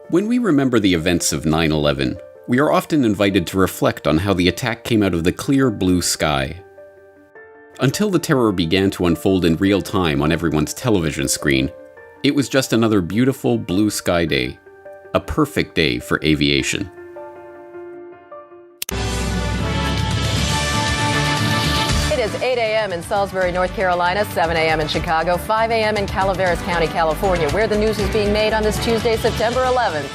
When we remember the events of 9/11, we are often invited to reflect on how the attack came out of the clear blue sky. Until the terror began to unfold in real time on everyone's television screen, it was just another beautiful blue sky day, a perfect day for aviation. It is 8 a.m. in Salisbury, North Carolina, 7 a.m. in Chicago, 5 a.m. in Calaveras County, California, where the news is being made on this Tuesday, September 11th.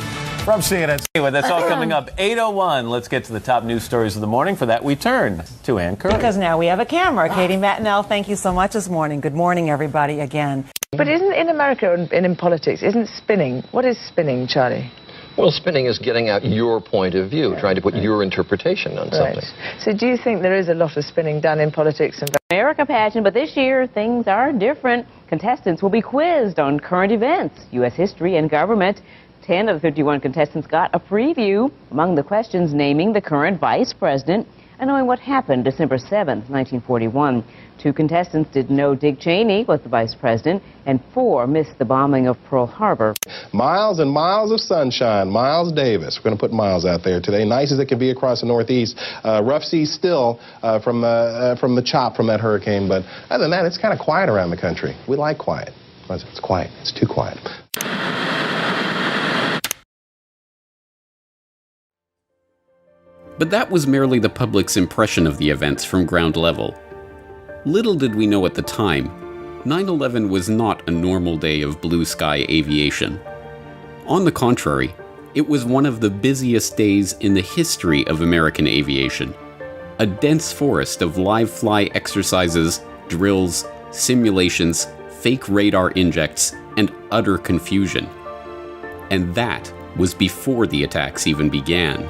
From CNN. Anyway, that's all coming up 8:01. Let's get to the top news stories of the morning. For that, we turn to Ann Curry. Because now we have a camera. Katie Mattinell, thank you so much this morning. Good morning, everybody, again. But isn't in America and in politics, isn't spinning? What is spinning, Charlie? Well, spinning is getting out your point of view, trying to put your interpretation on something. So do you think there is a lot of spinning done in politics and America pageant, but this year things are different. Contestants will be quizzed on current events, U.S. history, and government. 10 of the 51 contestants got a preview. Among the questions, naming the current vice president and knowing what happened December 7th, 1941. 2 contestants didn't know Dick Cheney was the vice president, and 4 missed the bombing of Pearl Harbor. Miles and miles of sunshine. Miles Davis. We're going to put Miles out there today. Nice as it can be across the Northeast. Rough seas still from the chop from that hurricane. But other than that, it's kind of quiet around the country. We like quiet. It's quiet. It's too quiet. But that was merely the public's impression of the events from ground level. Little did we know at the time, 9/11 was not a normal day of blue sky aviation. On the contrary, it was one of the busiest days in the history of American aviation. A dense forest of live fly exercises, drills, simulations, fake radar injects, and utter confusion. And that was before the attacks even began.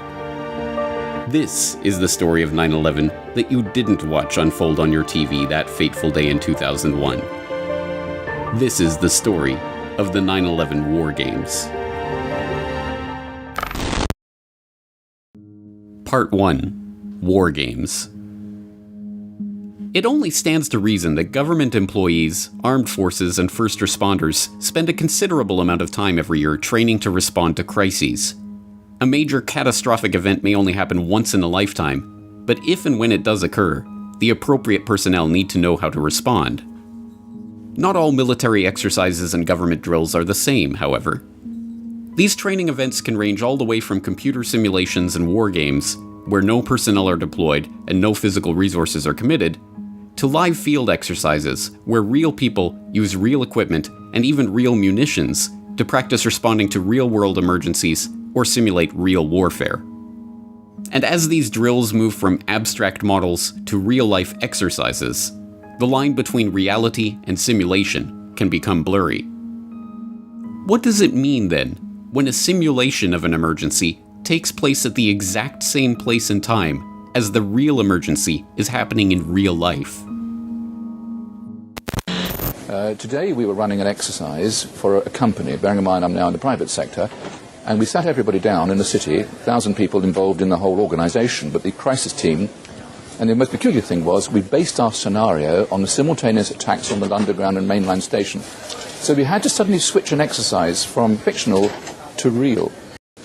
This is the story of 9/11 that you didn't watch unfold on your TV that fateful day in 2001. This is the story of the 9/11 War Games. Part 1. War Games. It only stands to reason that government employees, armed forces, and first responders spend a considerable amount of time every year training to respond to crises. A major catastrophic event may only happen once in a lifetime, but if and when it does occur, the appropriate personnel need to know how to respond. Not all military exercises and government drills are the same, however. These training events can range all the way from computer simulations and war games, where no personnel are deployed and no physical resources are committed, to live field exercises, where real people use real equipment and even real munitions to practice responding to real-world emergencies or simulate real warfare. And as these drills move from abstract models to real-life exercises, the line between reality and simulation can become blurry. What does it mean, then, when a simulation of an emergency takes place at the exact same place and time as the real emergency is happening in real life? Today we were running an exercise for a company, bearing in mind I'm now in the private sector, and we sat everybody down in the city, 1,000 people involved in the whole organisation, but the crisis team, and the most peculiar thing was we based our scenario on the simultaneous attacks on the Underground and mainline station. So we had to suddenly switch an exercise from fictional to real.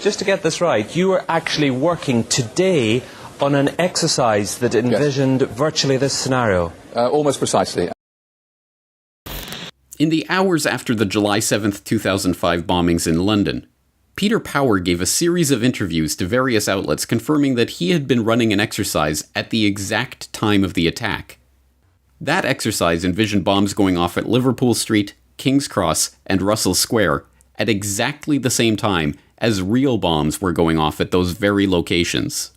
Just to get this right, you were actually working today on an exercise that envisioned virtually this scenario? Almost precisely. In the hours after the July 7th, 2005 bombings in London, Peter Power gave a series of interviews to various outlets confirming that he had been running an exercise at the exact time of the attack. That exercise envisioned bombs going off at Liverpool Street, King's Cross, and Russell Square at exactly the same time as real bombs were going off at those very locations.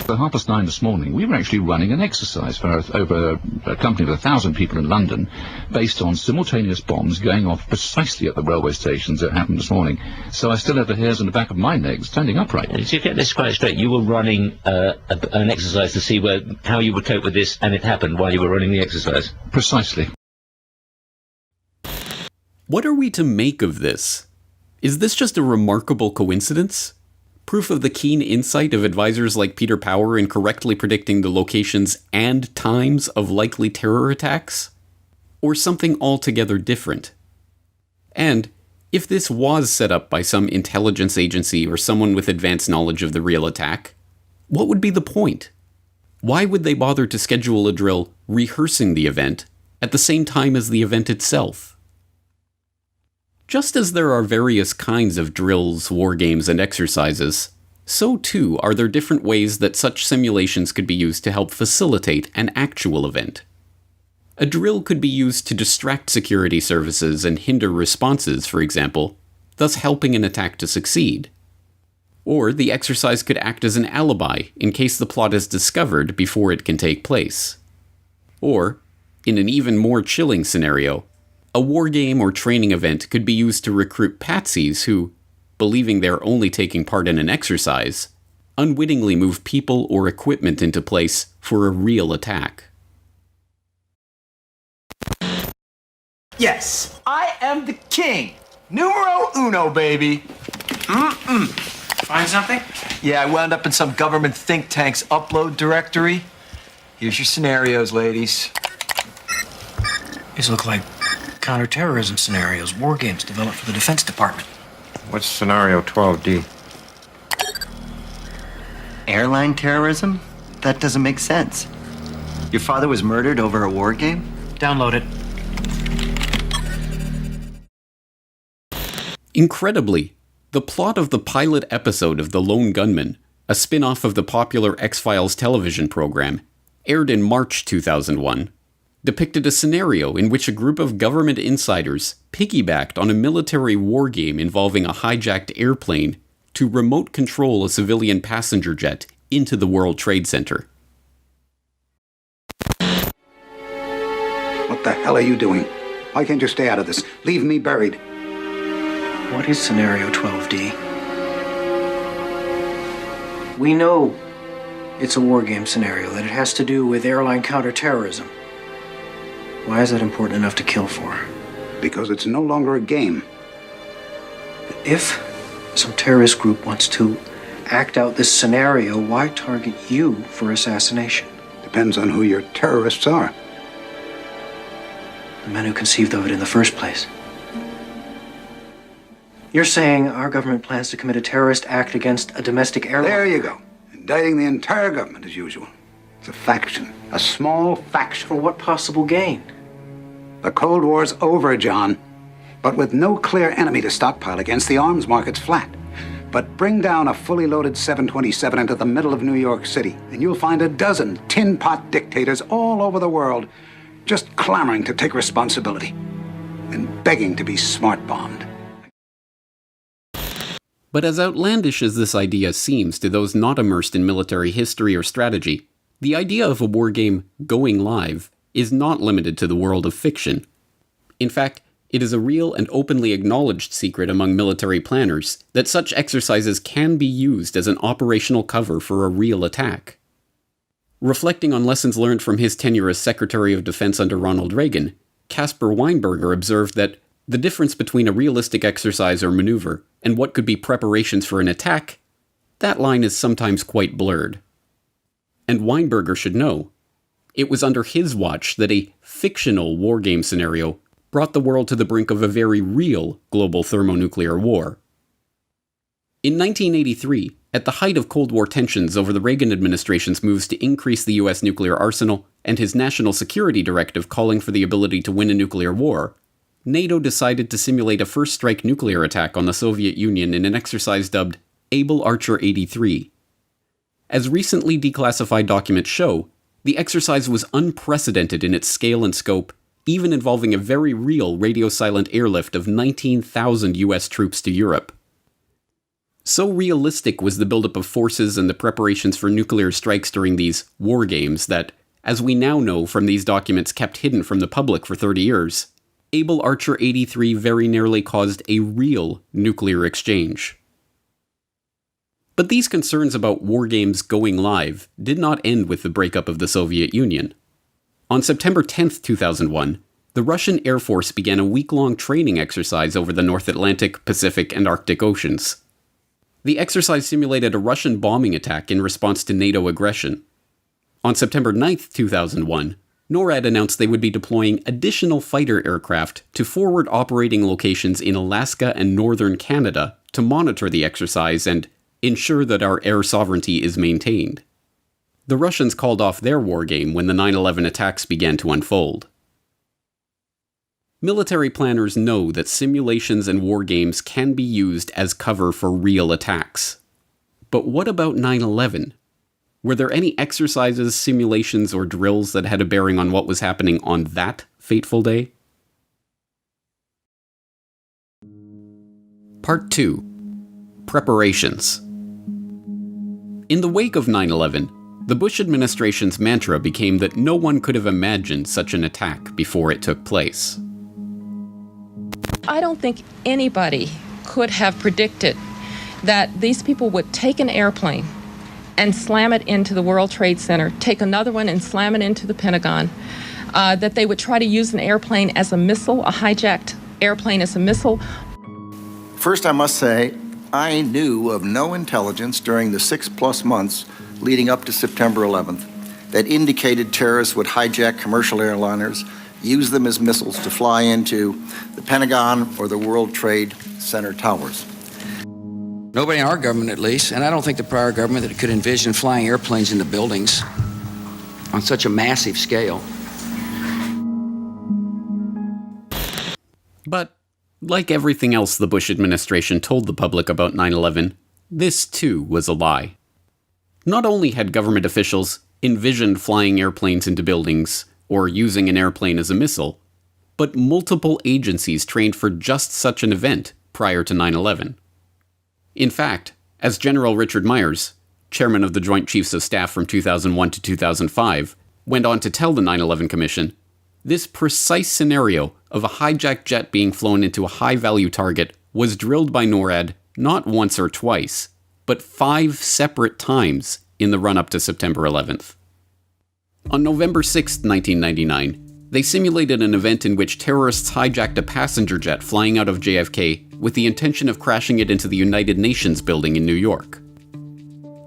At 9:30 this morning, we were actually running an exercise for over a company of 1,000 people in London based on simultaneous bombs going off precisely at the railway stations that happened this morning. So I still have the hairs on the back of my legs standing upright. To get this quite straight, you were running an exercise to see how you would cope with this, and it happened while you were running the exercise? Precisely. What are we to make of this? Is this just a remarkable coincidence? Proof of the keen insight of advisors like Peter Power in correctly predicting the locations and times of likely terror attacks? Or something altogether different? And, If this was set up by some intelligence agency or someone with advanced knowledge of the real attack, what would be the point? Why would they bother to schedule a drill rehearsing the event at the same time as the event itself? Just as there are various kinds of drills, war games, and exercises, so too are there different ways that such simulations could be used to help facilitate an actual event. A drill could be used to distract security services and hinder responses, for example, thus helping an attack to succeed. Or the exercise could act as an alibi in case the plot is discovered before it can take place. Or, in an even more chilling scenario, a war game or training event could be used to recruit patsies who, believing they're only taking part in an exercise, unwittingly move people or equipment into place for a real attack. Yes, I am the king. Numero uno, baby. Find something? Yeah, I wound up in some government think tank's upload directory. Here's your scenarios, ladies. These look like counterterrorism scenarios, war games developed for the Defense Department. What's scenario 12D? Airline terrorism? That doesn't make sense. Your father was murdered over a war game? Download it. Incredibly, the plot of the pilot episode of The Lone Gunman, a spin-off of the popular X-Files television program, aired in March 2001, depicted a scenario in which a group of government insiders piggybacked on a military war game involving a hijacked airplane to remote control a civilian passenger jet into the World Trade Center. What the hell are you doing? Why can't you stay out of this? Leave me buried. What is scenario 12D? We know it's a war game scenario, that it has to do with airline counterterrorism. Why is that important enough to kill for? Because it's no longer a game. If some terrorist group wants to act out this scenario, why target you for assassination? Depends on who your terrorists are. The men who conceived of it in the first place. You're saying our government plans to commit a terrorist act against a domestic airline? There you go. Indicting the entire government as usual. It's a faction. A small faction. For what possible gain? The Cold War's over, John. But with no clear enemy to stockpile against, the arms market's flat. But bring down a fully loaded 727 into the middle of New York City, and you'll find a dozen tin pot dictators all over the world just clamoring to take responsibility and begging to be smart-bombed. But as outlandish as this idea seems to those not immersed in military history or strategy, the idea of a war game going live is not limited to the world of fiction. In fact, it is a real and openly acknowledged secret among military planners that such exercises can be used as an operational cover for a real attack. Reflecting on lessons learned from his tenure as Secretary of Defense under Ronald Reagan, Caspar Weinberger observed that the difference between a realistic exercise or maneuver and what could be preparations for an attack, that line is sometimes quite blurred. And Weinberger should know, it was under his watch that a fictional war game scenario brought the world to the brink of a very real global thermonuclear war. In 1983, at the height of Cold War tensions over the Reagan administration's moves to increase the US nuclear arsenal and his national security directive calling for the ability to win a nuclear war, NATO decided to simulate a first-strike nuclear attack on the Soviet Union in an exercise dubbed Able Archer 83. As recently declassified documents show, the exercise was unprecedented in its scale and scope, even involving a very real radio-silent airlift of 19,000 US troops to Europe. So realistic was the buildup of forces and the preparations for nuclear strikes during these war games that, as we now know from these documents kept hidden from the public for 30 years, Able Archer 83 very nearly caused a real nuclear exchange. But these concerns about war games going live did not end with the breakup of the Soviet Union. On September 10, 2001, the Russian Air Force began a week-long training exercise over the North Atlantic, Pacific, and Arctic Oceans. The exercise simulated a Russian bombing attack in response to NATO aggression. On September 9, 2001, NORAD announced they would be deploying additional fighter aircraft to forward operating locations in Alaska and northern Canada to monitor the exercise and ensure that our air sovereignty is maintained. The Russians called off their war game when the 9/11 attacks began to unfold. Military planners know that simulations and war games can be used as cover for real attacks. But what about 9/11? Were there any exercises, simulations, or drills that had a bearing on what was happening on that fateful day? Part 2. Preparations. In the wake of 9/11, the Bush administration's mantra became that no one could have imagined such an attack before it took place. I don't think anybody could have predicted that these people would take an airplane and slam it into the World Trade Center, take another one and slam it into the Pentagon, that they would try to use an airplane as a missile, a hijacked airplane as a missile. First, I must say, I knew of no intelligence during the 6+ months leading up to September 11th that indicated terrorists would hijack commercial airliners, use them as missiles to fly into the Pentagon or the World Trade Center towers. Nobody in our government, at least, and I don't think the prior government that could envision flying airplanes into buildings on such a massive scale. But, like everything else the Bush administration told the public about 9/11, this too was a lie. Not only had government officials envisioned flying airplanes into buildings or using an airplane as a missile, but multiple agencies trained for just such an event prior to 9/11. In fact, as General Richard Myers, chairman of the Joint Chiefs of Staff from 2001 to 2005, went on to tell the 9/11 Commission, this precise scenario of a hijacked jet being flown into a high-value target was drilled by NORAD not once or twice, but 5 separate times in the run-up to September 11th. On November 6, 1999, they simulated an event in which terrorists hijacked a passenger jet flying out of JFK with the intention of crashing it into the United Nations building in New York.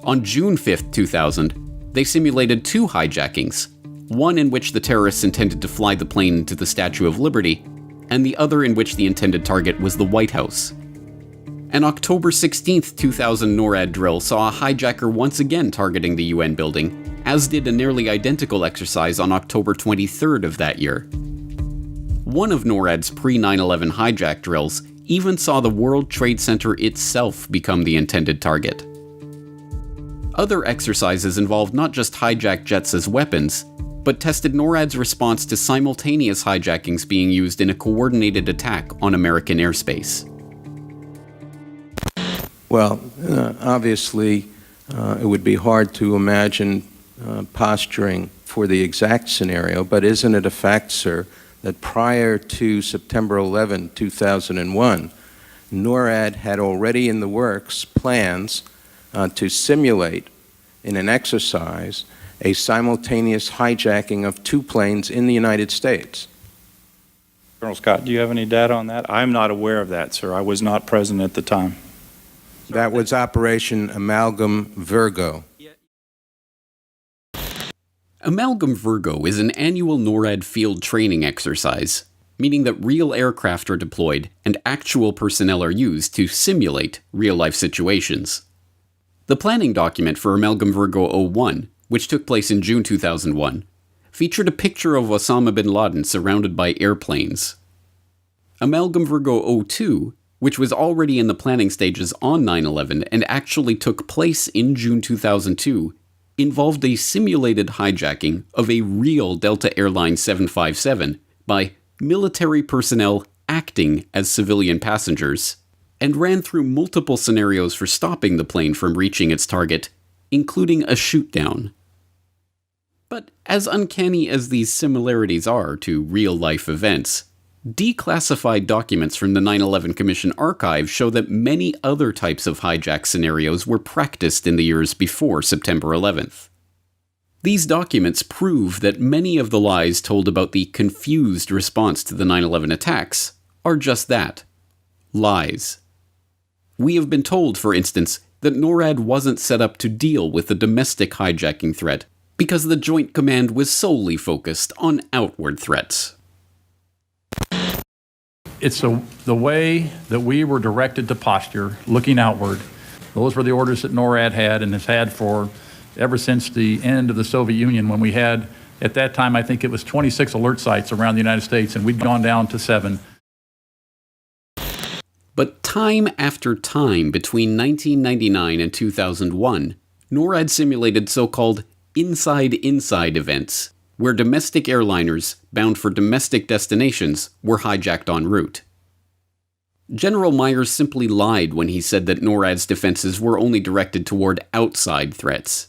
On June 5, 2000, they simulated 2 hijackings, one in which the terrorists intended to fly the plane into the Statue of Liberty, and the other in which the intended target was the White House. An October 16, 2000 NORAD drill saw a hijacker once again targeting the UN building, as did a nearly identical exercise on October 23rd of that year. One of NORAD's pre-9/11 hijack drills even saw the World Trade Center itself become the intended target. Other exercises involved not just hijacked jets as weapons, but tested NORAD's response to simultaneous hijackings being used in a coordinated attack on American airspace. Well, obviously, it would be hard to imagine posturing for the exact scenario, but isn't it a fact, sir, that prior to September 11, 2001, NORAD had already in the works plans to simulate in an exercise a simultaneous hijacking of 2 planes in the United States? Colonel Scott, do you have any data on that? I'm not aware of that, sir. I was not present at the time. That was Operation Amalgam Virgo. Amalgam Virgo is an annual NORAD field training exercise, meaning that real aircraft are deployed and actual personnel are used to simulate real-life situations. The planning document for Amalgam Virgo 01, which took place in June 2001, featured a picture of Osama bin Laden surrounded by airplanes. Amalgam Virgo 02, which was already in the planning stages on 9/11 and actually took place in June 2002, involved a simulated hijacking of a real Delta Airlines 757 by military personnel acting as civilian passengers, and ran through multiple scenarios for stopping the plane from reaching its target, including a shoot-down. But as uncanny as these similarities are to real-life events, declassified documents from the 9/11 Commission archive show that many other types of hijack scenarios were practiced in the years before September 11th. These documents prove that many of the lies told about the confused response to the 9/11 attacks are just that, lies. We have been told, for instance, that NORAD wasn't set up to deal with the domestic hijacking threat, because the Joint Command was solely focused on outward threats. It's the way that we were directed to posture, looking outward. Those were the orders that NORAD had and has had for ever since the end of the Soviet Union, when we had, at that time, I think it was 26 alert sites around the United States, and we'd gone down to 7. But time after time between 1999 and 2001, NORAD simulated so-called inside-inside events, where domestic airliners bound for domestic destinations were hijacked en route. General Myers simply lied when he said that NORAD's defenses were only directed toward outside threats.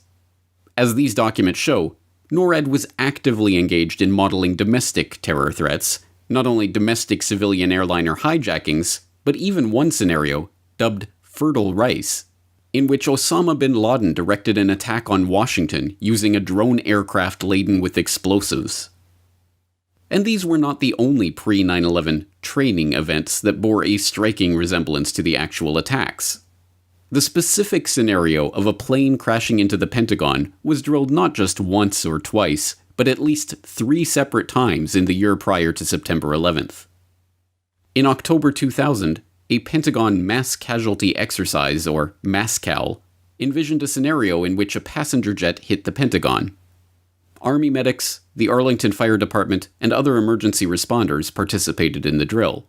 As these documents show, NORAD was actively engaged in modeling domestic terror threats, not only domestic civilian airliner hijackings, but even one scenario, dubbed Fertile Rice, in which Osama bin Laden directed an attack on Washington using a drone aircraft laden with explosives. And these were not the only pre-9/11 training events that bore a striking resemblance to the actual attacks. The specific scenario of a plane crashing into the Pentagon was drilled not just once or twice, but at least 3 separate times in the year prior to September 11th. In October 2000, a Pentagon Mass Casualty Exercise, or MASCAL, envisioned a scenario in which a passenger jet hit the Pentagon. Army medics, the Arlington Fire Department, and other emergency responders participated in the drill.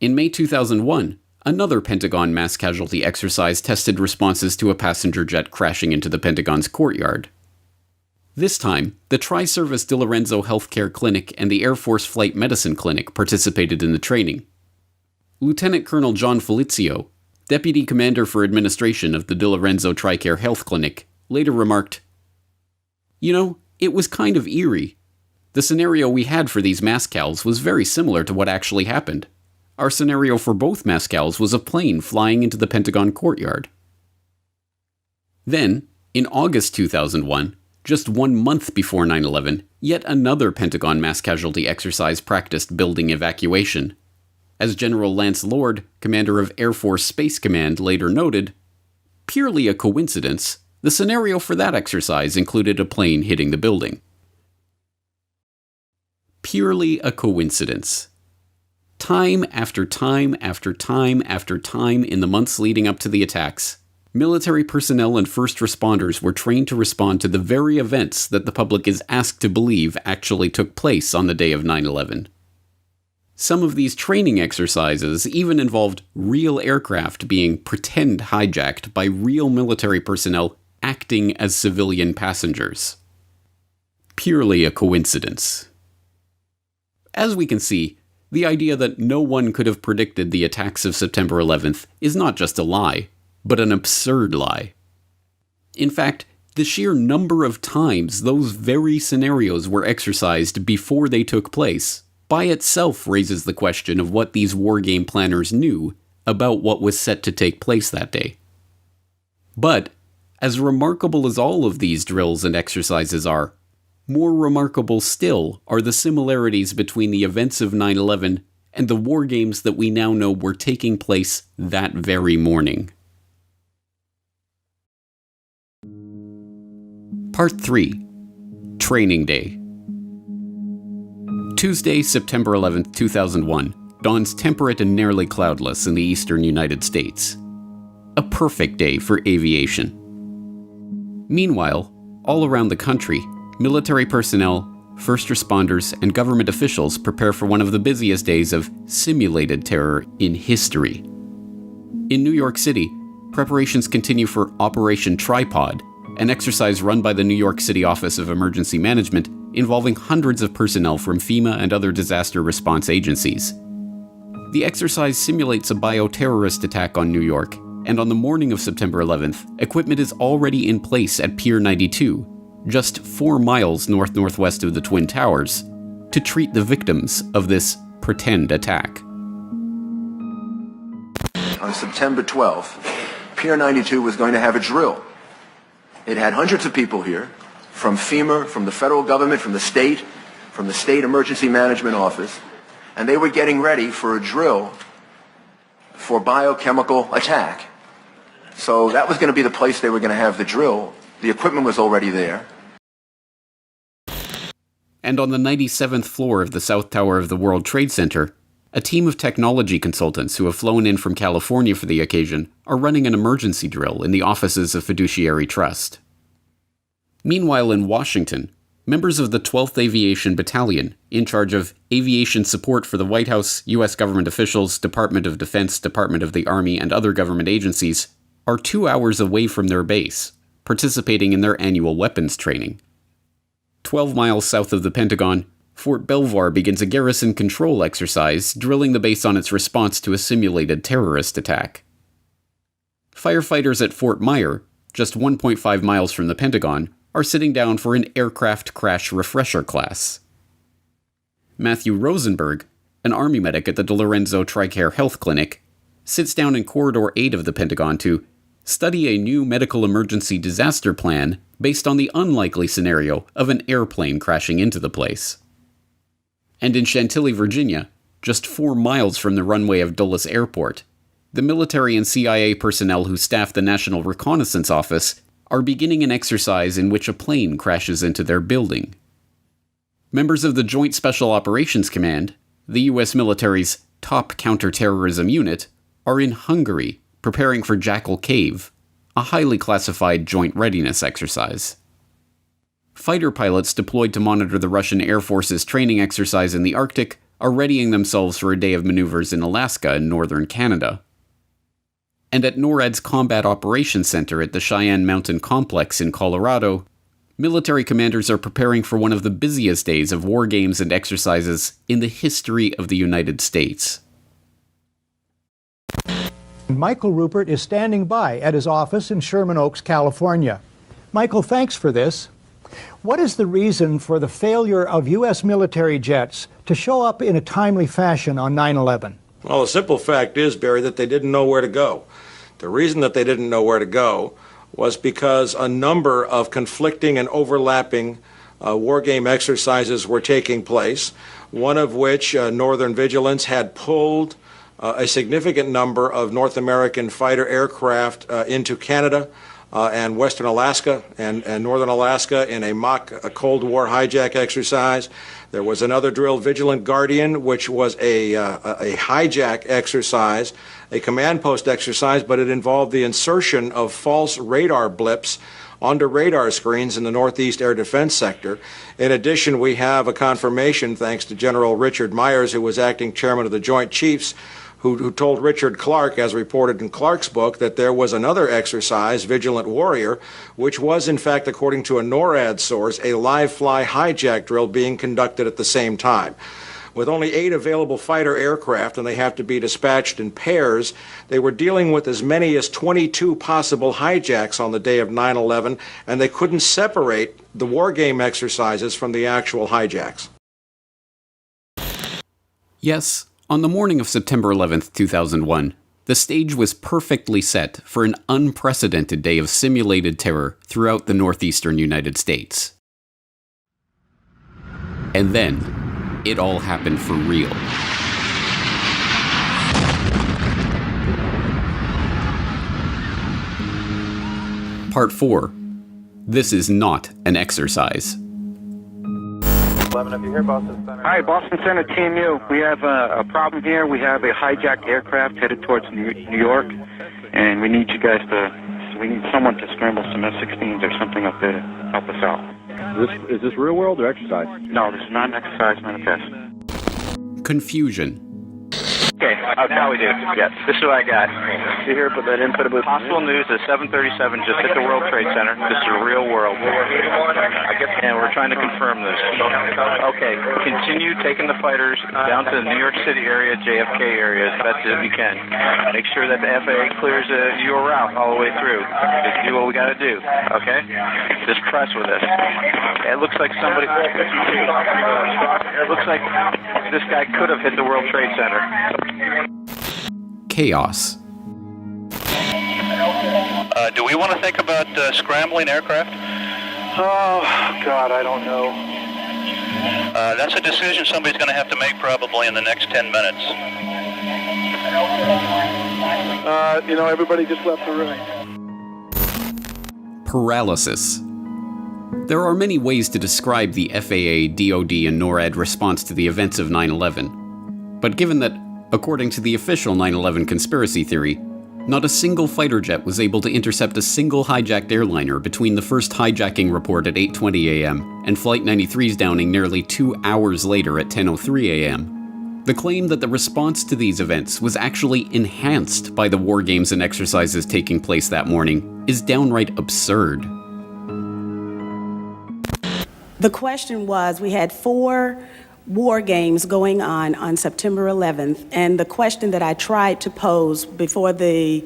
In May 2001, another Pentagon mass casualty exercise tested responses to a passenger jet crashing into the Pentagon's courtyard. This time, the Tri-Service DiLorenzo Healthcare Clinic and the Air Force Flight Medicine Clinic participated in the training. Lieutenant Colonel John Felizio, Deputy Commander for Administration of the DiLorenzo TRICARE Health Clinic, later remarked, "You know, it was kind of eerie. The scenario we had for these MASCALs was very similar to what actually happened. Our scenario for both MASCALs was a plane flying into the Pentagon courtyard." Then, in August 2001, just 1 month before 9/11, yet another Pentagon mass casualty exercise practiced building evacuation. As General Lance Lord, commander of Air Force Space Command, later noted, purely a coincidence, the scenario for that exercise included a plane hitting the building. Purely a coincidence. Time after time after time after time in the months leading up to the attacks, military personnel and first responders were trained to respond to the very events that the public is asked to believe actually took place on the day of 9/11. Some of these training exercises even involved real aircraft being pretend hijacked by real military personnel acting as civilian passengers. Purely a coincidence. As we can see, the idea that no one could have predicted the attacks of September 11th is not just a lie, but an absurd lie. In fact, the sheer number of times those very scenarios were exercised before they took place by itself raises the question of what these wargame planners knew about what was set to take place that day. But, as remarkable as all of these drills and exercises are, more remarkable still are the similarities between the events of 9/11 and the wargames that we now know were taking place that very morning. Part 3. Training Day. Tuesday, September 11, 2001, dawns temperate and nearly cloudless in the eastern United States. A perfect day for aviation. Meanwhile, all around the country, military personnel, first responders, and government officials prepare for one of the busiest days of simulated terror in history. In New York City, preparations continue for Operation Tripod, an exercise run by the New York City Office of Emergency Management involving hundreds of personnel from FEMA and other disaster response agencies. The exercise simulates a bioterrorist attack on New York, and on the morning of September 11th, equipment is already in place at Pier 92, just 4 miles northwest of the Twin Towers, to treat the victims of this pretend attack. On September 12th, Pier 92 was going to have a drill. It had hundreds of people here, from FEMA, from the federal government, from the state emergency management office, and they were getting ready for a drill for biochemical attack. So that was going to be the place they were going to have the drill. The equipment was already there. and on the 97th floor of the South Tower of the World Trade Center, a team of technology consultants who have flown in from California for the occasion are running an emergency drill in the offices of Fiduciary Trust. Meanwhile, in Washington, members of the 12th Aviation Battalion, in charge of aviation support for the White House, U.S. government officials, Department of Defense, Department of the Army, and other government agencies, are 2 hours away from their base, participating in their annual weapons training. 12 miles south of the Pentagon, Fort Belvoir begins a garrison control exercise, drilling the base on its response to a simulated terrorist attack. Firefighters at Fort Myer, just 1.5 miles from the Pentagon, are sitting down for an aircraft crash refresher class. Matthew Rosenberg, an Army medic at the DeLorenzo TRICARE Health Clinic, sits down in Corridor 8 of the Pentagon to study a new medical emergency disaster plan based on the unlikely scenario of an airplane crashing into the place. And in Chantilly, Virginia, just 4 miles from the runway of Dulles Airport, the military and CIA personnel who staff the National Reconnaissance Office are beginning an exercise in which a plane crashes into their building. Members of the Joint Special Operations Command, the U.S. military's top counterterrorism unit, are in Hungary preparing for Jackal Cave, a highly classified joint readiness exercise. Fighter pilots deployed to monitor the Russian Air Force's training exercise in the Arctic are readying themselves for a day of maneuvers in Alaska and northern Canada. And at NORAD's Combat Operations Center at the Cheyenne Mountain Complex in Colorado, military commanders are preparing for one of the busiest days of war games and exercises in the history of the United States. Michael Rupert is standing by at his office in Sherman Oaks, California. Michael, thanks for this. What is the reason for the failure of U.S. military jets to show up in a timely fashion on 9/11? Well, the simple fact is, Barry, that they didn't know where to go. The reason that they didn't know where to go was because a number of conflicting and overlapping war game exercises were taking place, one of which, Northern Vigilance, had pulled a significant number of North American fighter aircraft into Canada and Western Alaska and Northern Alaska in a mock Cold War hijack exercise. There was another drill, Vigilant Guardian, which was a hijack exercise, a command post exercise, but it involved the insertion of false radar blips onto radar screens in the Northeast Air Defense Sector. In addition, we have a confirmation, thanks to General Richard Myers, who was acting chairman of the Joint Chiefs, who told Richard Clark, as reported in Clark's book, that there was another exercise, Vigilant Warrior, which was, in fact, according to a NORAD source, a live-fly hijack drill being conducted at the same time. With only 8 available fighter aircraft, and they have to be dispatched in pairs, they were dealing with as many as 22 possible hijacks on the day of 9/11, and they couldn't separate the war game exercises from the actual hijacks. Yes, on the morning of September 11th, 2001, the stage was perfectly set for an unprecedented day of simulated terror throughout the northeastern United States. And then, it all happened for real. Part 4. This is not an exercise. 11, if you hear Boston Center. Hi, Boston Center, Team U. We have a problem here. We have a hijacked aircraft headed towards New York, and we need you guys we need someone to scramble some F-16s or something up there to help us out. Is this real world or exercise? No, this is not an exercise, not a test. Confusion. Okay, now we do. Yes, this is what I got. You hear about that input about possible news at 7:37 just hit the World Trade Center. This is a real world. And we're trying to confirm this. Okay, continue taking the fighters down to the New York City area, JFK area as best as you can. Make sure that the FAA clears your route all the way through. Just do what we got to do, okay? Just press with us. It looks like somebody... It looks like this guy could have hit the World Trade Center. Chaos. Do we want to think about scrambling aircraft? Oh, God, I don't know. That's a decision somebody's going to have to make probably in the next 10 minutes. Everybody just left the room. Paralysis. There are many ways to describe the FAA, DoD, and NORAD response to the events of 9/11. But given that, according to the official 9/11 conspiracy theory, not a single fighter jet was able to intercept a single hijacked airliner between the first hijacking report at 8:20 a.m. and Flight 93's downing nearly 2 hours later at 10:03 a.m. The claim that the response to these events was actually enhanced by the war games and exercises taking place that morning is downright absurd. The question was, we had 4 war games going on September 11th, and the question that I tried to pose before the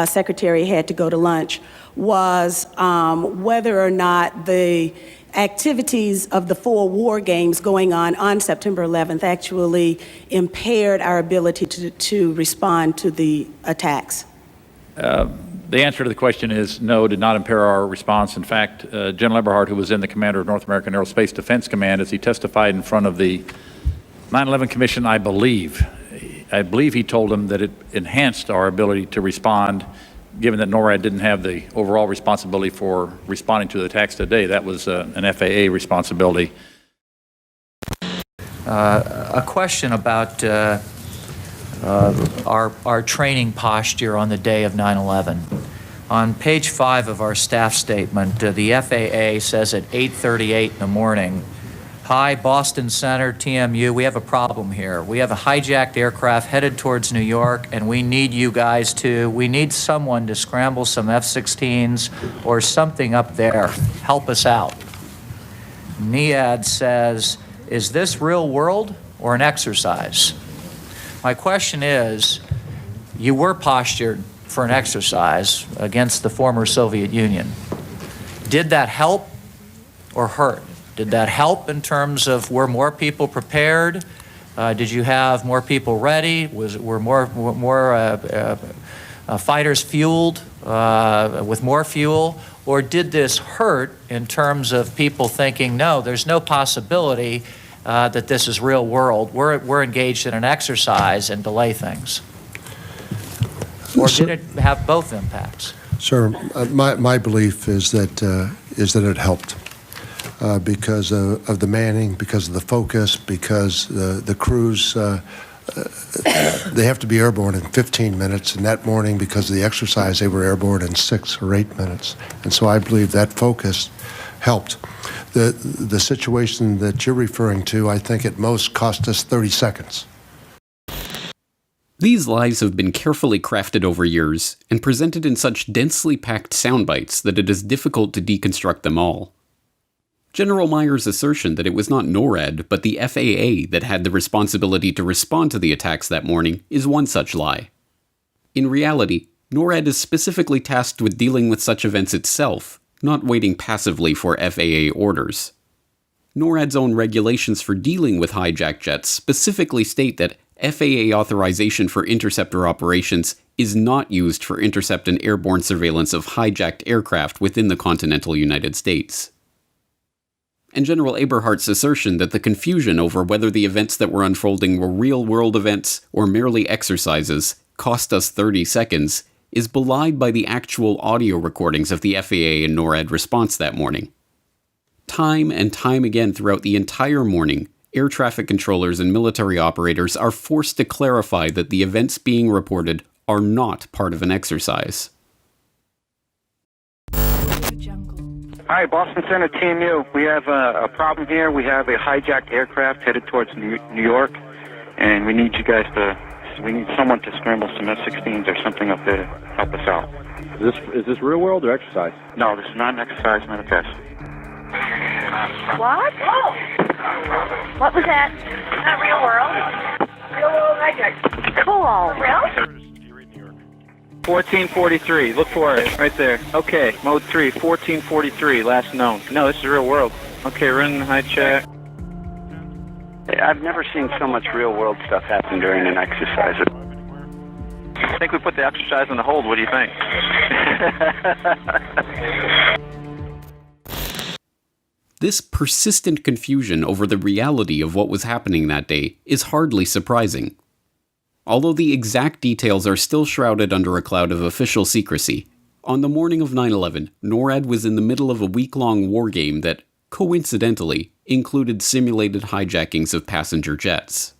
secretary had to go to lunch was whether or not the activities of the 4 war games going on September 11th actually impaired our ability to respond to the attacks. The answer to the question is no, did not impair our response. In fact, General Eberhard, who was then the commander of North American Aerospace Defense Command, as he testified in front of the 9/11 Commission, I believe he told them that it enhanced our ability to respond, given that NORAD didn't have the overall responsibility for responding to the attacks today. That was an FAA responsibility. A question about our training posture on the day of 9/11. On page 5 of our staff statement, the FAA says at 8:38 in the morning, "Hi, Boston Center, TMU, we have a problem here. We have a hijacked aircraft headed towards New York, and we need you guys we need someone to scramble some F-16s or something up there. Help us out." NIAD says, "Is this real world or an exercise?" My question is, you were postured for an exercise against the former Soviet Union. Did that help or hurt? Did that help in terms of were more people prepared? Did you have more people ready? Were more fighters fueled with more fuel? Or did this hurt in terms of people thinking, no, there's no possibility that this is real world. We're engaged in an exercise and delay things? Or did it have both impacts? Sir, my belief is that it helped because of the manning, because of the focus, because the crews, they have to be airborne in 15 minutes, and that morning, because of the exercise, they were airborne in 6 or 8 minutes. And so I believe that focus helped. The situation that you're referring to, I think at most cost us 30 seconds. These lies have been carefully crafted over years and presented in such densely packed sound bites that it is difficult to deconstruct them all. General Meyer's assertion that it was not NORAD but the FAA that had the responsibility to respond to the attacks that morning is one such lie. In reality, NORAD is specifically tasked with dealing with such events itself, not waiting passively for FAA orders. NORAD's own regulations for dealing with hijacked jets specifically state that FAA authorization for interceptor operations is not used for intercept and airborne surveillance of hijacked aircraft within the continental United States. And General Eberhardt's assertion that the confusion over whether the events that were unfolding were real-world events or merely exercises cost us 30 seconds is belied by the actual audio recordings of the FAA and NORAD response that morning. Time and time again throughout the entire morning, air traffic controllers and military operators are forced to clarify that the events being reported are not part of an exercise. Hi, Boston Center, TMU. We have a problem here. We have a hijacked aircraft headed towards New York, and we need you guys we need someone to scramble some F-16s or something up there to help us out. Is this real world or exercise? No, this is not an exercise, not a test. What? What was that? Not real world. Real world hijack. Cool. Real? 1443. Look for it. Right there. Okay. Mode 3. 1443. Last known. No, this is real world. Okay, run high check. I've never seen so much real world stuff happen during an exercise. I think we put the exercise on the hold. What do you think? This persistent confusion over the reality of what was happening that day is hardly surprising. Although the exact details are still shrouded under a cloud of official secrecy, On the morning of 9/11, NORAD was in the middle of a week-long war game that, coincidentally, included simulated hijackings of passenger jets.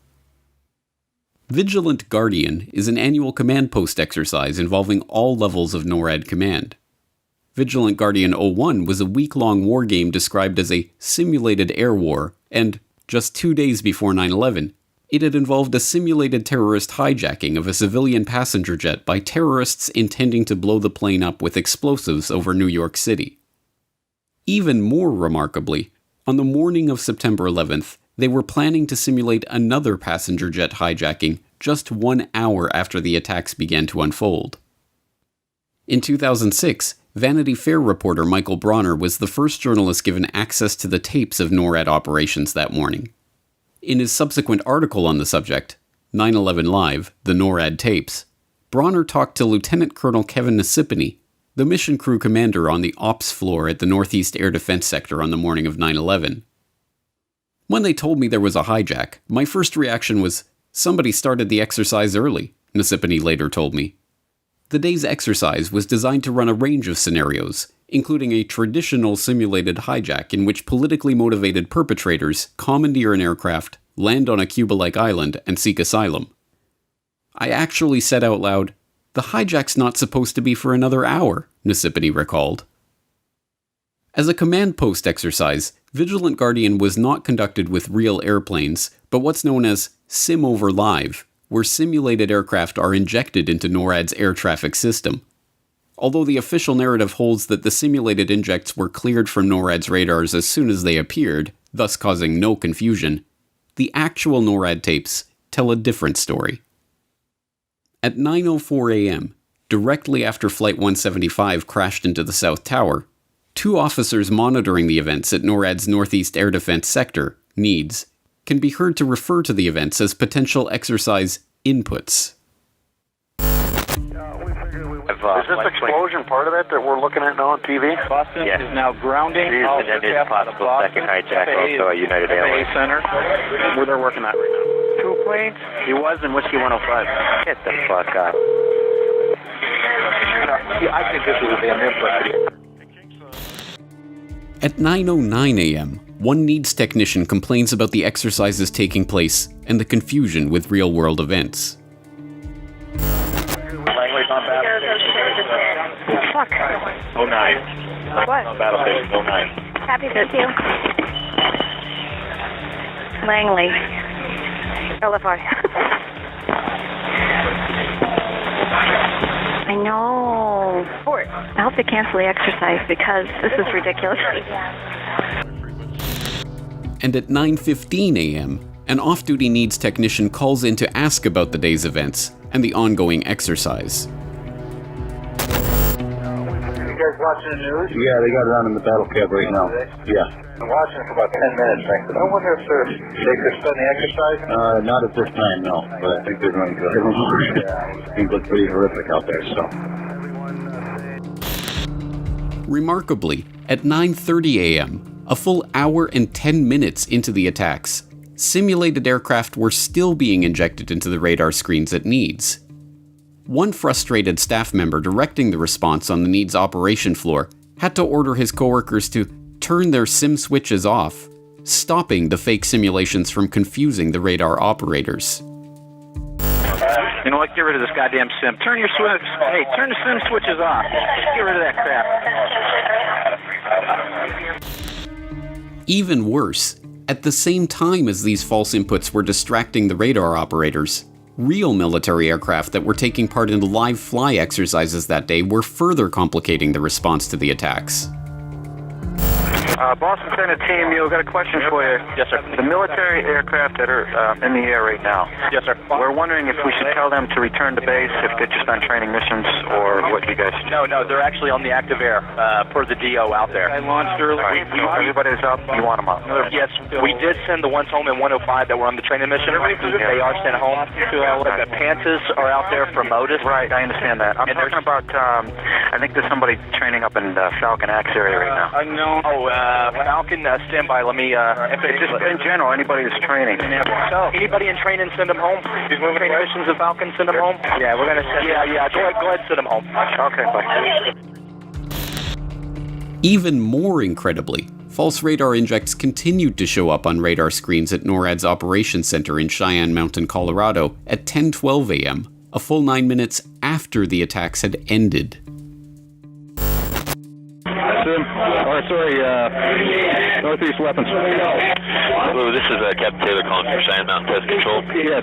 Vigilant Guardian is an annual command post exercise involving all levels of NORAD command. Vigilant Guardian 01 was a week-long war game described as a simulated air war, and, just 2 days before 9/11, it had involved a simulated terrorist hijacking of a civilian passenger jet by terrorists intending to blow the plane up with explosives over New York City. Even more remarkably, on the morning of September 11th, they were planning to simulate another passenger jet hijacking just 1 hour after the attacks began to unfold. In 2006, Vanity Fair reporter Michael Bronner was the first journalist given access to the tapes of NORAD operations that morning. In his subsequent article on the subject, 9/11 Live, the NORAD tapes, Bronner talked to Lieutenant Colonel Kevin Nasipany, the mission crew commander on the ops floor at the Northeast Air Defense Sector on the morning of 9/11. When they told me there was a hijack, my first reaction was, somebody started the exercise early, Nasipany later told me. The day's exercise was designed to run a range of scenarios, including a traditional simulated hijack in which politically motivated perpetrators commandeer an aircraft, land on a Cuba-like island, and seek asylum. I actually said out loud, "The hijack's not supposed to be for another hour," Nasipany recalled. As a command post exercise, Vigilant Guardian was not conducted with real airplanes, but what's known as Sim Over Live, where simulated aircraft are injected into NORAD's air traffic system. Although the official narrative holds that the simulated injects were cleared from NORAD's radars as soon as they appeared, thus causing no confusion, the actual NORAD tapes tell a different story. At 9:04 a.m., directly after Flight 175 crashed into the South Tower, 2 officers monitoring the events at NORAD's Northeast Air Defense Sector, NEADS, can be heard to refer to the events as potential exercise inputs. Is this explosion part of it that we're looking at now on TV? Boston is now grounding. And then there's a possible second hijack also at United Airlines. Center, where they're working at right now. 2 planes? He was in Whiskey 105. Get the fuck out. I think this is a damn input. At 9:09 a.m., one NEADS technician complains about the exercises taking place and the confusion with real-world events. Langley's on battle. Fuck. 09. What? On battle station 09. Happy with you. Langley. LFI. I know. I hope they cancel the exercise because this is ridiculous. And at 9:15 a.m., an off-duty NEADS technician calls in to ask about the day's events and the ongoing exercise. You guys watching the news? Yeah, they got it on in the battle cab right now. Yeah. I'm watching for about 10 minutes, Frank. I wonder if they could spend the exercise? Not at this time, no. But I think they're going to. Things look pretty horrific out there, so. Remarkably, at 9:30 a.m., a full hour and 10 minutes into the attacks, simulated aircraft were still being injected into the radar screens at NEADS. One frustrated staff member directing the response on the NEADS operation floor had to order his coworkers to turn their sim switches off, stopping the fake simulations from confusing the radar operators. You know what? Get rid of this goddamn sim. Turn your switch. Hey, turn the sim switches off. Just get rid of that crap. Even worse, at the same time as these false inputs were distracting the radar operators, real military aircraft that were taking part in live fly exercises that day were further complicating the response to the attacks. Boston Center team, we've got a question for you. Yes, sir. The military aircraft that are in the air right now. Yes, sir. We're wondering if we should tell them to return to base if they're just on training missions or what you guys do. No, they're actually on the active air per the DO out there. I launched early. Right. So everybody's up. You want them up? Yes, we did send the ones home in 105 that were on the training mission. They are sent home. The Panthers are out there for Modus. Right, I understand that. I'm talking about, I think there's somebody training up in the Falcon Axe area right now. I know. Falcon, stand by. Let me, just in general, anybody who's training. So, anybody in training, send them home. Training missions of Falcon, send them home. Yeah, we're going to send Yeah, go ahead, send them home. Okay, bye. Even more incredibly, false radar injects continued to show up on radar screens at NORAD's operations center in Cheyenne Mountain, Colorado at 10:12 a.m., a full 9 minutes after the attacks had ended. Northeast weapons. Hello, this is Captain Taylor calling from Cheyenne Mountain Test Control. Yes.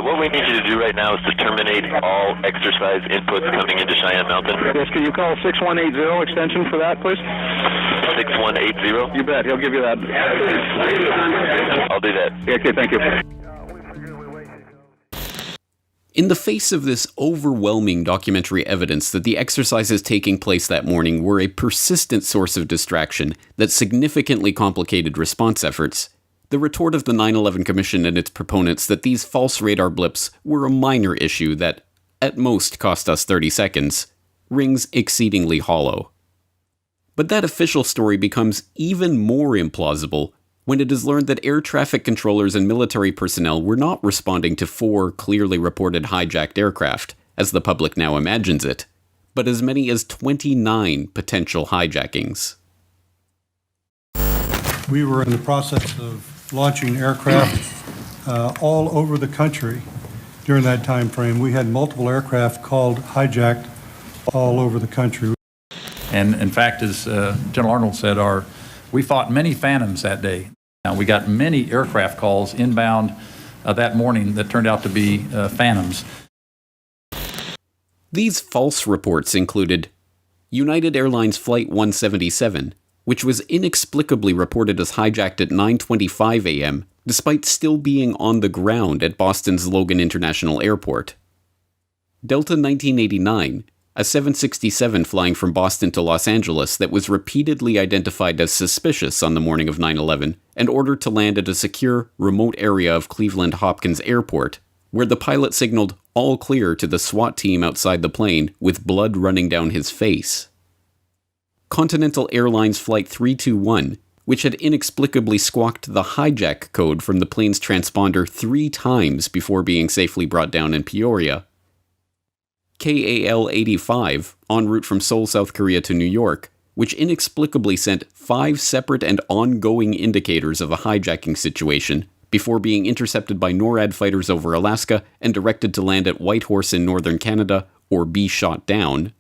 What we need you to do right now is to terminate all exercise inputs coming into Cheyenne Mountain. Yes, can you call 6180 extension for that, please? 6180? You bet, he'll give you that. I'll do that. Okay, thank you. In the face of this overwhelming documentary evidence that the exercises taking place that morning were a persistent source of distraction that significantly complicated response efforts, the retort of the 9/11 Commission and its proponents that these false radar blips were a minor issue that, at most, cost us 30 seconds, rings exceedingly hollow. But that official story becomes even more implausible when it is learned that air traffic controllers and military personnel were not responding to 4 clearly reported hijacked aircraft, as the public now imagines it, but as many as 29 potential hijackings. We were in the process of launching aircraft all over the country during that time frame. We had multiple aircraft called hijacked all over the country. And in fact, as General Arnold said, we fought many phantoms that day. Now, we got many aircraft calls inbound that morning that turned out to be phantoms. These false reports included United Airlines Flight 177, which was inexplicably reported as hijacked at 9:25 a.m., despite still being on the ground at Boston's Logan International Airport. Delta 1989, a 767 flying from Boston to Los Angeles that was repeatedly identified as suspicious on the morning of 9/11 and ordered to land at a secure, remote area of Cleveland Hopkins Airport, where the pilot signaled all clear to the SWAT team outside the plane with blood running down his face. Continental Airlines Flight 321, which had inexplicably squawked the hijack code from the plane's transponder 3 times before being safely brought down in Peoria. KAL-85, en route from Seoul, South Korea to New York, which inexplicably sent 5 separate and ongoing indicators of a hijacking situation before being intercepted by NORAD fighters over Alaska and directed to land at Whitehorse in northern Canada or be shot down.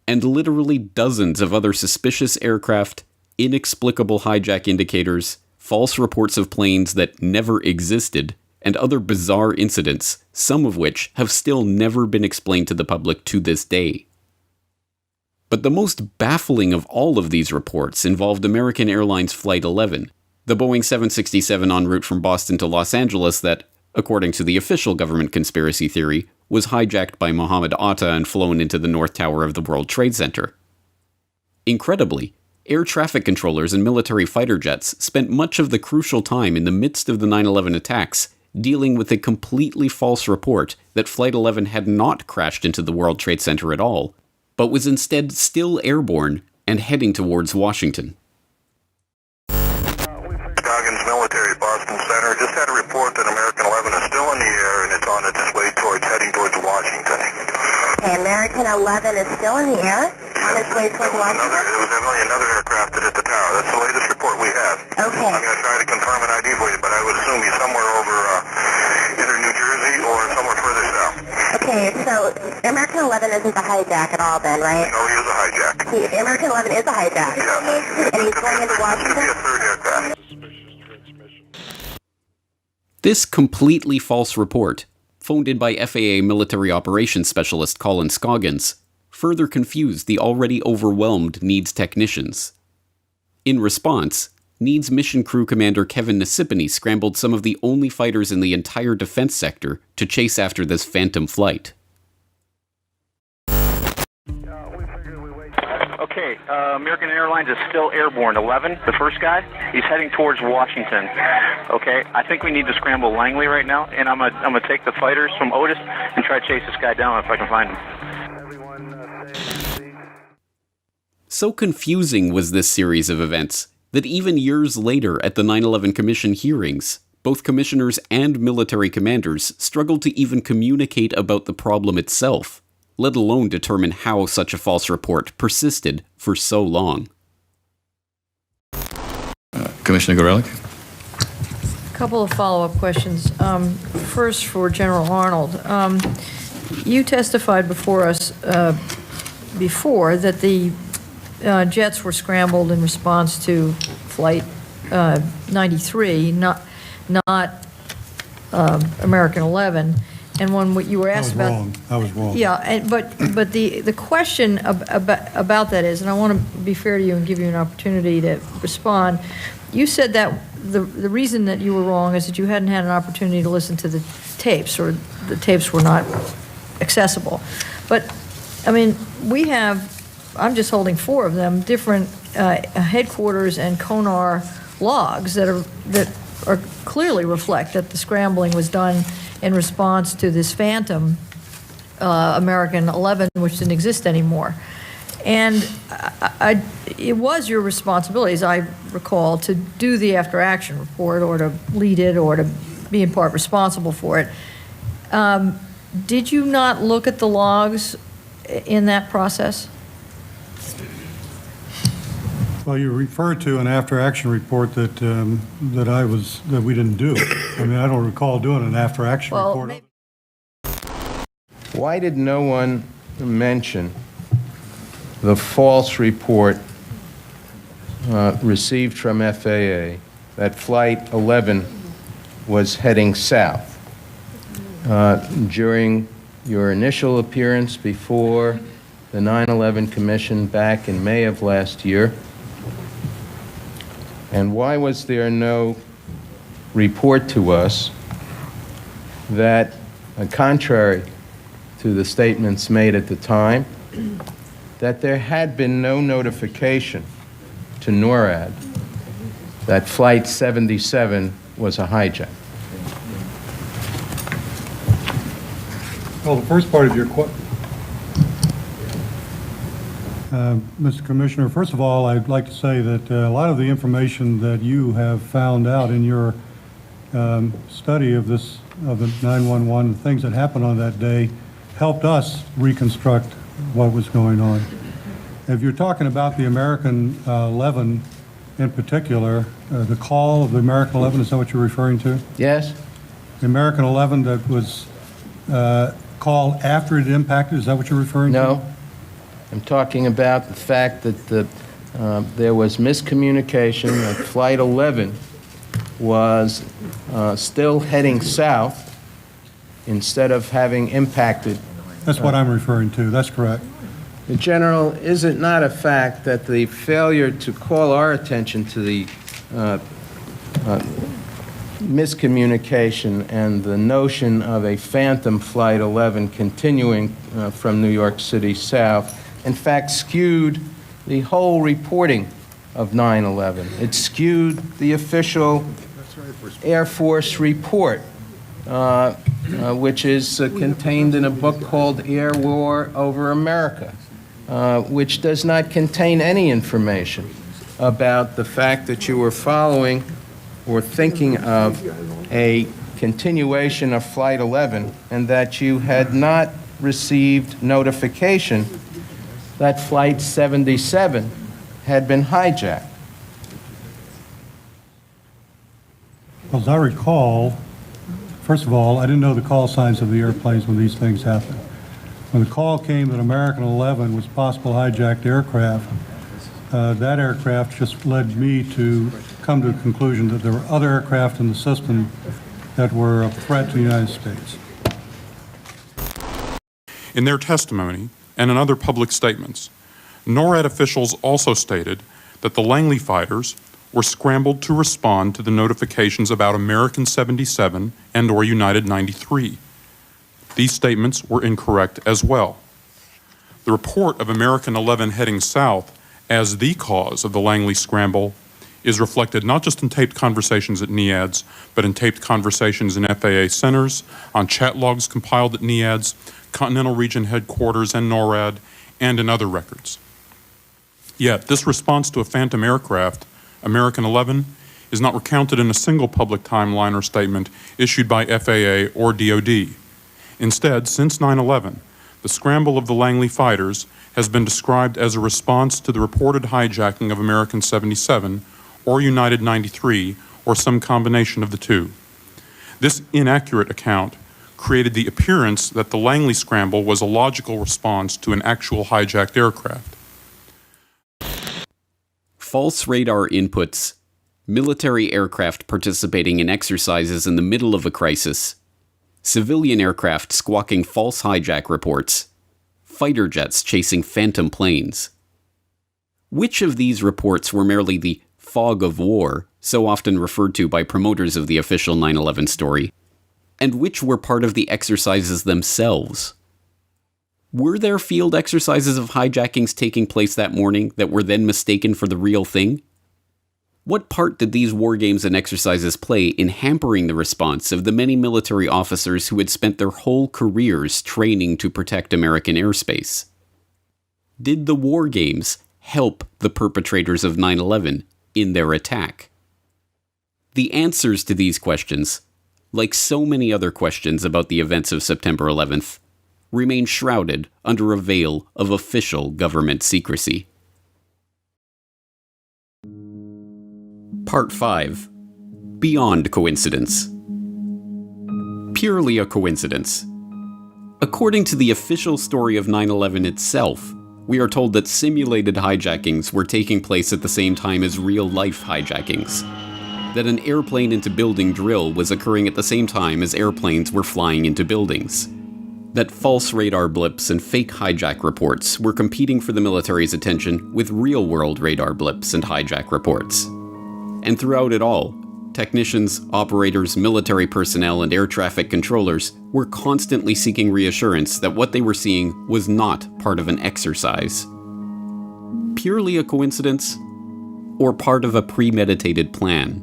And literally dozens of other suspicious aircraft, inexplicable hijack indicators, false reports of planes that never existed, and other bizarre incidents, some of which have still never been explained to the public to this day. But the most baffling of all of these reports involved American Airlines Flight 11, the Boeing 767 en route from Boston to Los Angeles that, according to the official government conspiracy theory, was hijacked by Mohammed Atta and flown into the North Tower of the World Trade Center. Incredibly, air traffic controllers and military fighter jets spent much of the crucial time in the midst of the 9/11 attacks dealing with a completely false report that Flight 11 had not crashed into the World Trade Center at all, but was instead still airborne and heading towards Washington. Scoggins Military, Boston Center. Just had a report that American 11 is still in the air and it's on its way heading towards Washington. Okay, American 11 is still in the air? On its way towards Washington? It was evidently another aircraft that hit the tower. That's the latest report we have. Okay. I'm going to try to confirm an ID for you, but I would assume he's somewhere over either New Jersey or somewhere further south. Okay, so American 11 isn't the hijack at all then, right? No, he is a hijack. American 11 is a hijack? Yes. And he's going into Washington? Could be a third aircraft. This completely false report, phoned in by FAA military operations specialist Colin Scoggins, further confused the already overwhelmed NEADS technicians. In response, NEADS mission crew commander Kevin Nasipany scrambled some of the only fighters in the entire defense sector to chase after this phantom flight. Okay, American Airlines is still airborne. 11, the first guy, he's heading towards Washington. Okay, I think we need to scramble Langley right now, and I'm gonna take the fighters from Otis and try to chase this guy down if I can find him. So confusing was this series of events that even years later at the 9/11 Commission hearings, both commissioners and military commanders struggled to even communicate about the problem itself, let alone determine how such a false report persisted for so long. Commissioner Gorelick? A couple of follow-up questions. First, for General Arnold. You testified before us before that the jets were scrambled in response to Flight 93, not American 11. And when you were asked about... I was wrong. Yeah, but the question about that is, and I want to be fair to you and give you an opportunity to respond, you said that the reason that you were wrong is that you hadn't had an opportunity to listen to the tapes, or the tapes were not accessible. But, I mean, we have, I'm just holding 4 of them, different headquarters and CONAR logs that are clearly reflect that the scrambling was done in response to this phantom American 11, which didn't exist anymore. And it was your responsibility, as I recall, to do the after-action report, or to lead it, or to be in part responsible for it. Did you not look at the logs in that process? Well, you referred to an after-action report that we didn't do. I mean, I don't recall doing an after-action report. Why did no one mention the false report received from FAA that Flight 11 was heading south during your initial appearance before the 9/11 Commission back in May of last year? And why was there no report to us that, contrary to the statements made at the time, that there had been no notification to NORAD that Flight 77 was a hijack? Well, the first part of your question, Mr. Commissioner, first of all, I'd like to say that a lot of the information that you have found out in your study of the 911, things that happened on that day, helped us reconstruct what was going on. If you're talking about the American 11 in particular, the call of the American 11, is that what you're referring to? Yes. The American 11 that was called after it impacted, is that what you're referring to? No. I'm talking about the fact that there was miscommunication, that Flight 11 was still heading south instead of having impacted. That's what I'm referring to. That's correct. General, is it not a fact that the failure to call our attention to the miscommunication and the notion of a phantom Flight 11 continuing from New York City south, in fact, skewed the whole reporting of 9/11? It skewed the official Air Force report, which is contained in a book called Air War Over America, which does not contain any information about the fact that you were following or thinking of a continuation of Flight 11, and that you had not received notification that Flight 77 had been hijacked. Well, as I recall, first of all, I didn't know the call signs of the airplanes when these things happened. When the call came that American 11 was possible hijacked aircraft, that aircraft just led me to come to the conclusion that there were other aircraft in the system that were a threat to the United States. In their testimony and in other public statements, NORAD officials also stated that the Langley fighters were scrambled to respond to the notifications about American 77 and/or United 93. These statements were incorrect as well. The report of American 11 heading south as the cause of the Langley scramble is reflected not just in taped conversations at NEADS, but in taped conversations in FAA centers, on chat logs compiled at NEADS, Continental Region Headquarters, and NORAD, and in other records. Yet, this response to a phantom aircraft, American 11, is not recounted in a single public timeline or statement issued by FAA or DoD. Instead, since 9/11, the scramble of the Langley fighters has been described as a response to the reported hijacking of American 77 or United 93 or some combination of the two. This inaccurate account created the appearance that the Langley scramble was a logical response to an actual hijacked aircraft. False radar inputs, military aircraft participating in exercises in the middle of a crisis, civilian aircraft squawking false hijack reports, fighter jets chasing phantom planes. Which of these reports were merely the fog of war, so often referred to by promoters of the official 9/11 story, and which were part of the exercises themselves? Were there field exercises of hijackings taking place that morning that were then mistaken for the real thing? What part did these war games and exercises play in hampering the response of the many military officers who had spent their whole careers training to protect American airspace? Did the war games help the perpetrators of 9/11 in their attack? The answers to these questions, like so many other questions about the events of September 11th, remain shrouded under a veil of official government secrecy. Part 5. Beyond Coincidence. Purely a coincidence. According to the official story of 9/11 itself, we are told that simulated hijackings were taking place at the same time as real-life hijackings. That an airplane into building drill was occurring at the same time as airplanes were flying into buildings. That false radar blips and fake hijack reports were competing for the military's attention with real-world radar blips and hijack reports. And throughout it all, technicians, operators, military personnel, and air traffic controllers were constantly seeking reassurance that what they were seeing was not part of an exercise. Purely a coincidence, or part of a premeditated plan?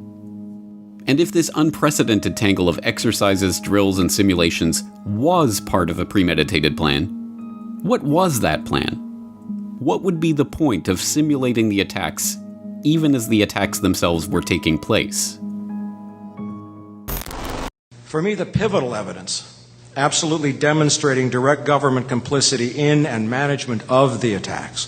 And if this unprecedented tangle of exercises, drills, and simulations was part of a premeditated plan, what was that plan? What would be the point of simulating the attacks, even as the attacks themselves were taking place? For me, the pivotal evidence, absolutely demonstrating direct government complicity in and management of the attacks,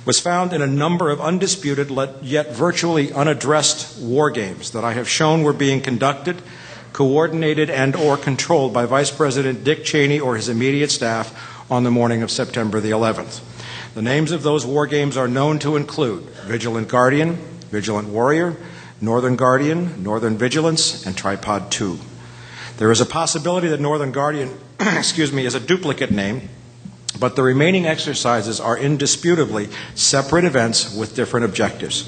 was found in a number of undisputed yet virtually unaddressed war games that I have shown were being conducted, coordinated, and or controlled by Vice President Dick Cheney or his immediate staff on the morning of September the 11th. The names of those war games are known to include Vigilant Guardian, Vigilant Warrior, Northern Guardian, Northern Vigilance, and Tripod 2. There is a possibility that Northern Guardian is a duplicate name, but the remaining exercises are indisputably separate events with different objectives.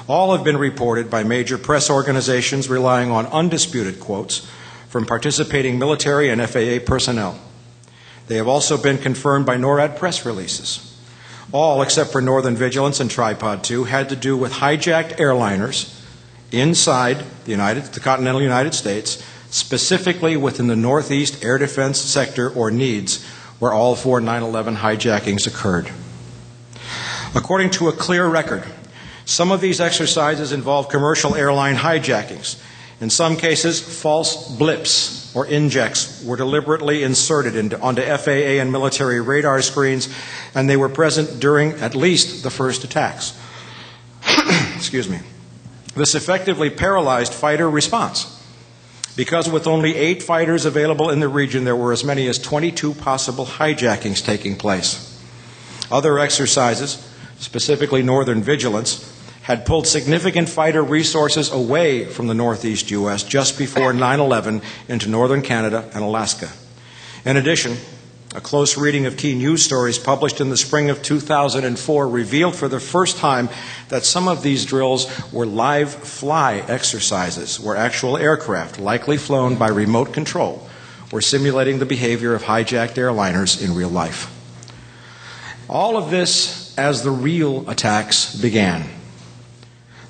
All have been reported by major press organizations relying on undisputed quotes from participating military and FAA personnel. They have also been confirmed by NORAD press releases. All, except for Northern Vigilance and Tripod 2, had to do with hijacked airliners inside the continental United States, specifically within the Northeast Air Defense Sector or NEADS, where all 4 9/11 hijackings occurred. According to a clear record, some of these exercises involve commercial airline hijackings. In some cases, false blips or injects were deliberately inserted onto FAA and military radar screens, and they were present during at least the first attacks. Excuse me. This effectively paralyzed fighter response, because with only 8 fighters available in the region, there were as many as 22 possible hijackings taking place. Other exercises, specifically Northern Vigilance, had pulled significant fighter resources away from the Northeast U.S. just before 9/11 into northern Canada and Alaska. In addition, a close reading of key news stories published in the spring of 2004 revealed for the first time that some of these drills were live fly exercises, where actual aircraft, likely flown by remote control, were simulating the behavior of hijacked airliners in real life. All of this as the real attacks began.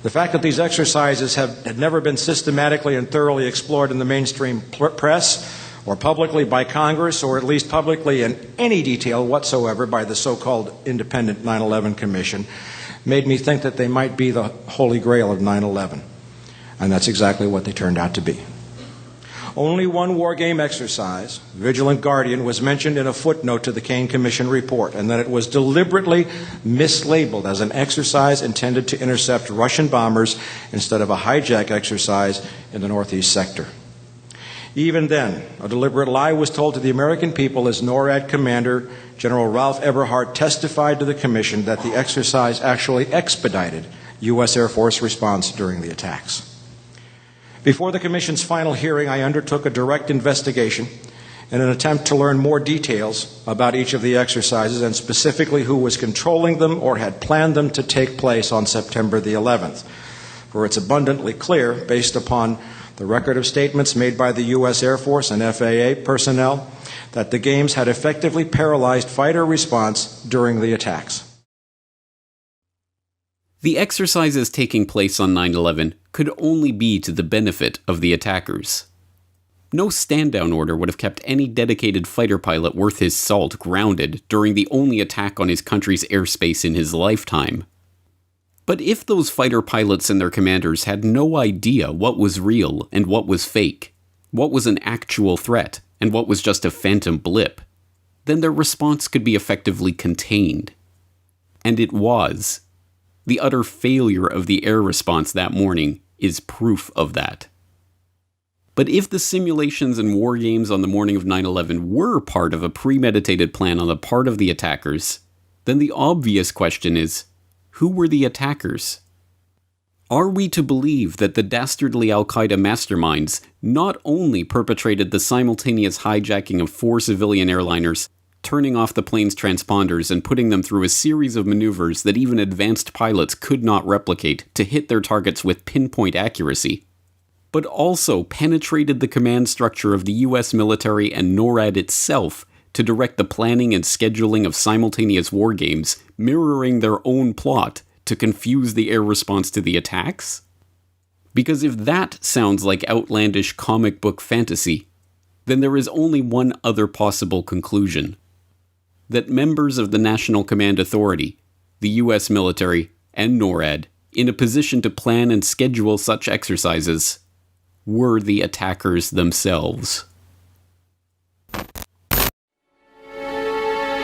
The fact that these exercises had never been systematically and thoroughly explored in the mainstream press, or publicly by Congress, or at least publicly in any detail whatsoever by the so-called Independent 9/11 Commission, made me think that they might be the holy grail of 9/11. And that's exactly what they turned out to be. Only one war game exercise, Vigilant Guardian, was mentioned in a footnote to the Kane Commission report, and that it was deliberately mislabeled as an exercise intended to intercept Russian bombers instead of a hijack exercise in the Northeast sector. Even then, a deliberate lie was told to the American people as NORAD Commander General Ralph Eberhart testified to the Commission that the exercise actually expedited U.S. Air Force response during the attacks. Before the Commission's final hearing, I undertook a direct investigation in an attempt to learn more details about each of the exercises and specifically who was controlling them or had planned them to take place on September the 11th. For it's abundantly clear, based upon the record of statements made by the U.S. Air Force and FAA personnel, that the games had effectively paralyzed fighter response during the attacks. The exercises taking place on 9/11 could only be to the benefit of the attackers. No stand-down order would have kept any dedicated fighter pilot worth his salt grounded during the only attack on his country's airspace in his lifetime. But if those fighter pilots and their commanders had no idea what was real and what was fake, what was an actual threat and what was just a phantom blip, then their response could be effectively contained. And it was. The utter failure of the air response that morning is proof of that. But if the simulations and war games on the morning of 9/11 were part of a premeditated plan on the part of the attackers, then the obvious question is, who were the attackers? Are we to believe that the dastardly Al-Qaeda masterminds not only perpetrated the simultaneous hijacking of 4 civilian airliners, turning off the plane's transponders and putting them through a series of maneuvers that even advanced pilots could not replicate to hit their targets with pinpoint accuracy, but also penetrated the command structure of the U.S. military and NORAD itself to direct the planning and scheduling of simultaneous war games, mirroring their own plot to confuse the air response to the attacks? Because if that sounds like outlandish comic book fantasy, then there is only one other possible conclusion: that members of the National Command Authority, the U.S. military, and NORAD, in a position to plan and schedule such exercises, were the attackers themselves.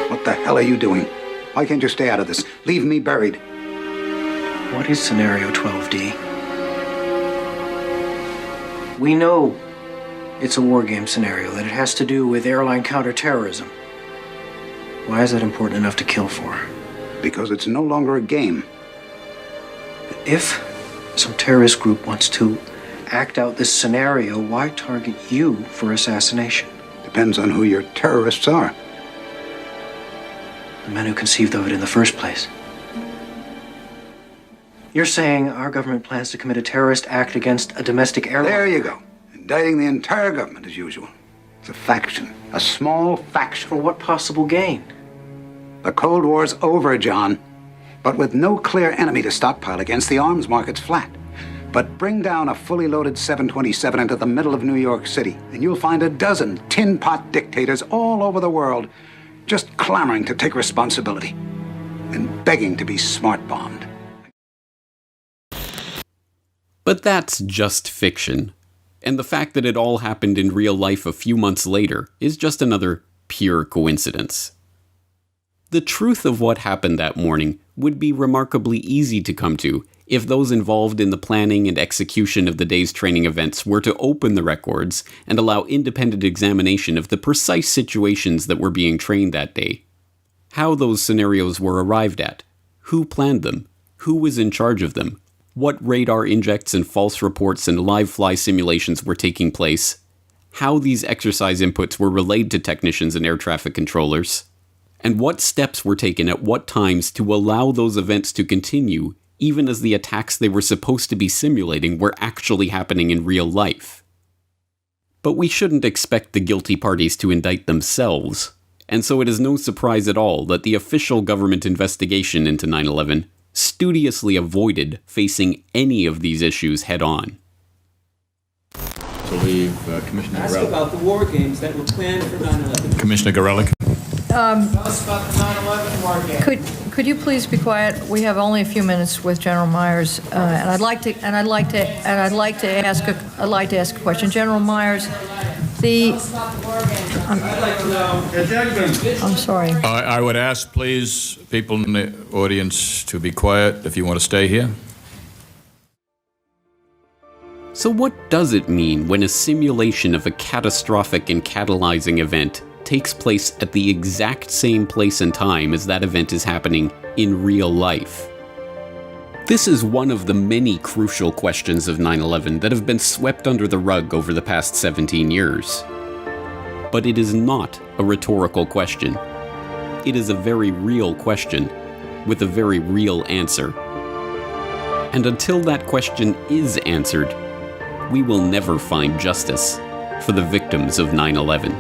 What the hell are you doing? Why can't you stay out of this? Leave me buried. What is Scenario 12D? We know it's a war game scenario, that it has to do with airline counterterrorism. Why is that important enough to kill for? Because it's no longer a game. But if some terrorist group wants to act out this scenario, why target you for assassination? Depends on who your terrorists are. The men who conceived of it in the first place. You're saying our government plans to commit a terrorist act against a domestic airline? There you go. Indicting the entire government as usual. It's a faction. A small faction. For what possible gain? The Cold War's over, John. But with no clear enemy to stockpile against, the arms market's flat. But bring down a fully loaded 727 into the middle of New York City, and you'll find a dozen tin-pot dictators all over the world just clamoring to take responsibility and begging to be smart-bombed. But that's just fiction. And the fact that it all happened in real life a few months later is just another pure coincidence. The truth of what happened that morning would be remarkably easy to come to if those involved in the planning and execution of the day's training events were to open the records and allow independent examination of the precise situations that were being trained that day. How those scenarios were arrived at, who planned them, who was in charge of them, what radar injects and false reports and live fly simulations were taking place, how these exercise inputs were relayed to technicians and air traffic controllers, and what steps were taken at what times to allow those events to continue even as the attacks they were supposed to be simulating were actually happening in real life. But we shouldn't expect the guilty parties to indict themselves, and so it is no surprise at all that the official government investigation into 9/11 studiously avoided facing any of these issues head-on. So leave Commissioner Ask Gorelick. about the war games that were planned for 9/11. Commissioner Gorelick. Tell us about the 9/11 war games. Could you please be quiet? We have only a few minutes with General Myers, and I'd like to ask a question. General Myers, I'm sorry. I would ask, please, people in the audience to be quiet if you want to stay here. So what does it mean when a simulation of a catastrophic and catalyzing event takes place at the exact same place and time as that event is happening in real life? This is one of the many crucial questions of 9/11 that have been swept under the rug over the past 17 years. But it is not a rhetorical question. It is a very real question with a very real answer. And until that question is answered, we will never find justice for the victims of 9/11.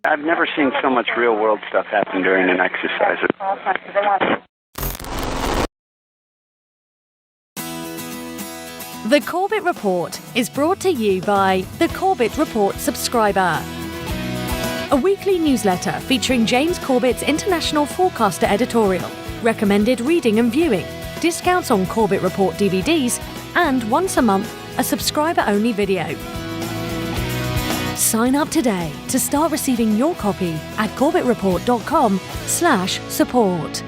I've never seen so much real-world stuff happen during an exercise. The Corbett Report is brought to you by the Corbett Report subscriber, a weekly newsletter featuring James Corbett's International Forecaster editorial, recommended reading and viewing, discounts on Corbett Report DVDs, and once a month, a subscriber-only video. Sign up today to start receiving your copy at corbettreport.com/support.